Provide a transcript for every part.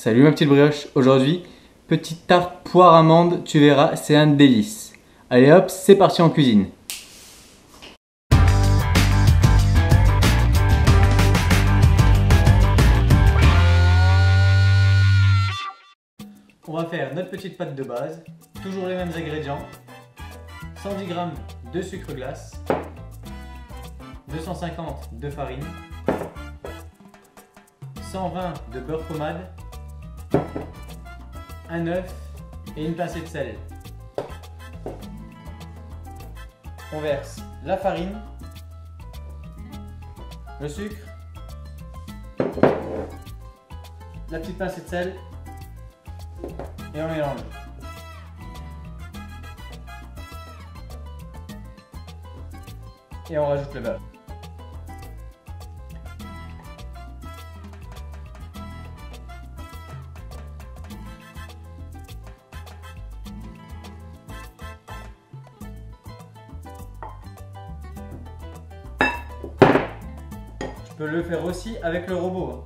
Salut ma petite brioche, aujourd'hui, petite tarte poire amande, tu verras, c'est un délice. Allez hop, c'est parti en cuisine. On va faire notre petite pâte de base, toujours les mêmes ingrédients. 110 g de sucre glace, 250 de farine, 120 de beurre pommade, un œuf et une pincée de sel. On verse la farine, le sucre, la petite pincée de sel et on mélange. Et on rajoute le beurre. Tu peux le faire aussi avec le robot.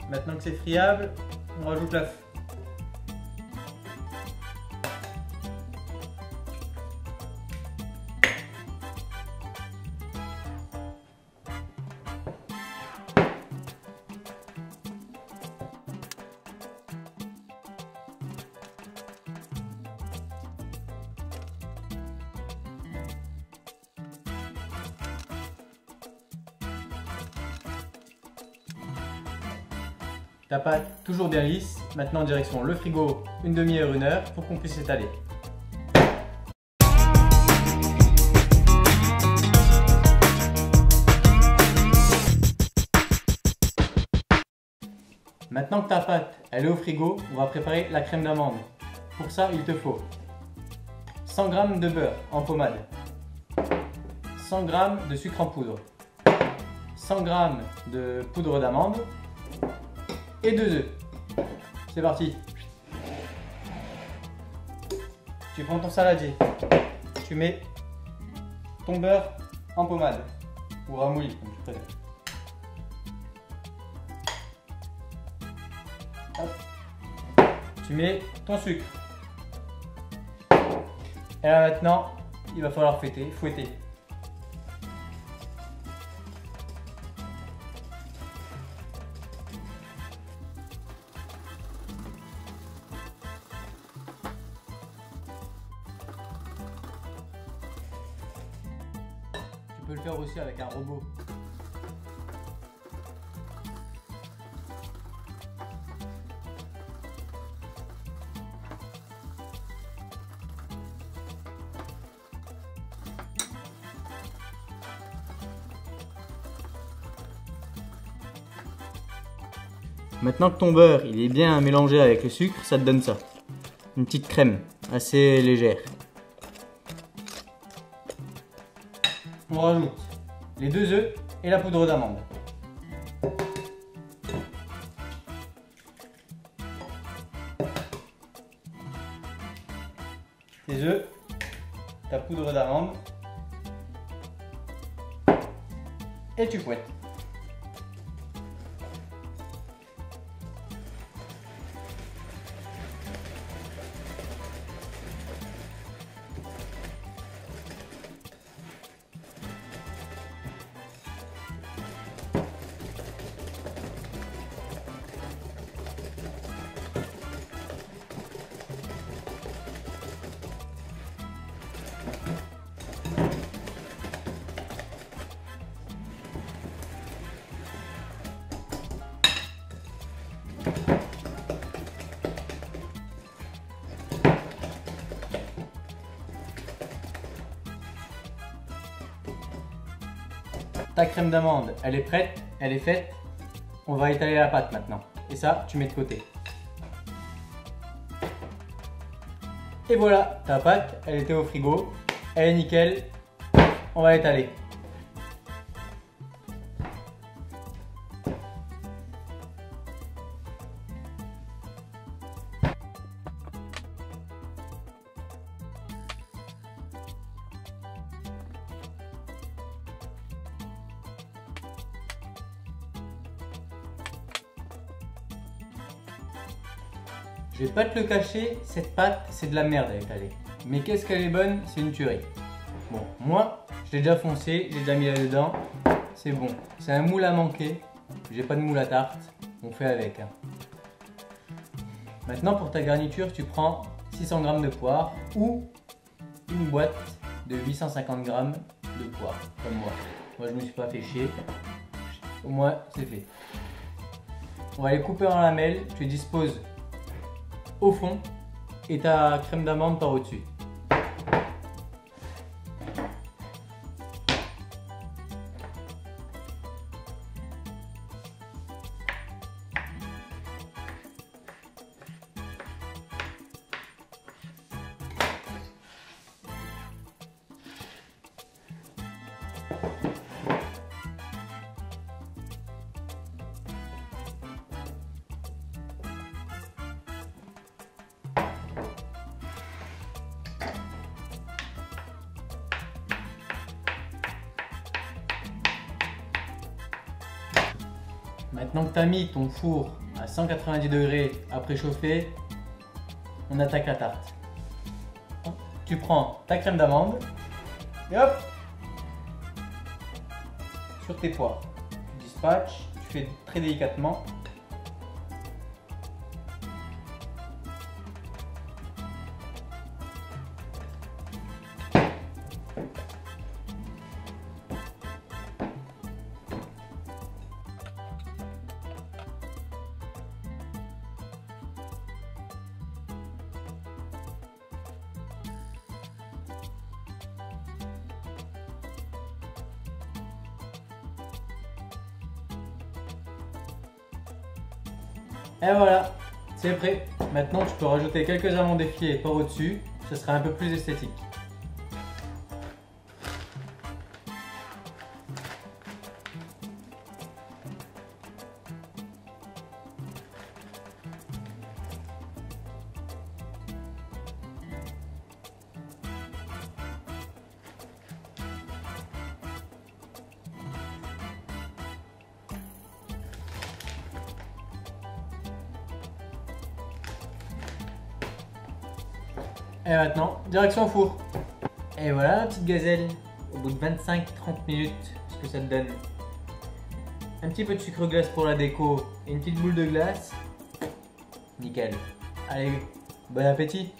Maintenant que c'est friable, on rajoute l'œuf. Ta pâte toujours bien lisse, maintenant en direction le frigo, une demi-heure, 1 heure pour qu'on puisse étaler. Maintenant que ta pâte elle est au frigo, on va préparer la crème d'amande. Pour ça, il te faut 100 g de beurre en pommade, 100 g de sucre en poudre, 100 g de poudre d'amande et 2 œufs. C'est parti. Tu prends ton saladier, tu mets ton beurre en pommade ou ramolli comme tu préfères. Hop. Tu mets ton sucre. Et là maintenant, il va falloir fouetter. Tu peux le faire aussi avec un robot. Maintenant que ton beurre il est bien mélangé avec le sucre, ça te donne ça. Une petite crème assez légère. On rajoute les 2 œufs et la poudre d'amande. Tes œufs, ta poudre d'amande et tu fouettes. Ta crème d'amande, elle est prête, elle est faite. On va étaler la pâte maintenant. Et ça, tu mets de côté. Et voilà, ta pâte, elle était au frigo. Elle est nickel. On va étaler. Je vais pas te le cacher, cette pâte c'est de la merde avec la lait. Mais qu'est-ce qu'elle est bonne, c'est une tuerie. Bon, moi, je l'ai déjà foncé, j'ai déjà mis là-dedans. C'est bon. C'est un moule à manquer. J'ai pas de moule à tarte. On fait avec. Hein. Maintenant, pour ta garniture, tu prends 600 g de poire ou une boîte de 850 g de poire, comme moi. Moi, je me suis pas fait chier. Au moins, c'est fait. On va les couper en lamelles. Tu les disposes au fond et ta crème d'amande par au-dessus. Maintenant que tu as mis ton four à 190 degrés à préchauffer, on attaque la tarte. Tu prends ta crème d'amande et hop, sur tes poires. Tu dispatches, tu fais très délicatement. Et voilà, c'est prêt. Maintenant, tu peux rajouter quelques amandes effilées par au-dessus. Ce sera un peu plus esthétique. Et maintenant, direction au four. Et voilà la petite gazelle, au bout de 25-30 minutes, ce que ça te donne. Un petit peu de sucre glace pour la déco et une petite boule de glace. Nickel. Allez, bon appétit!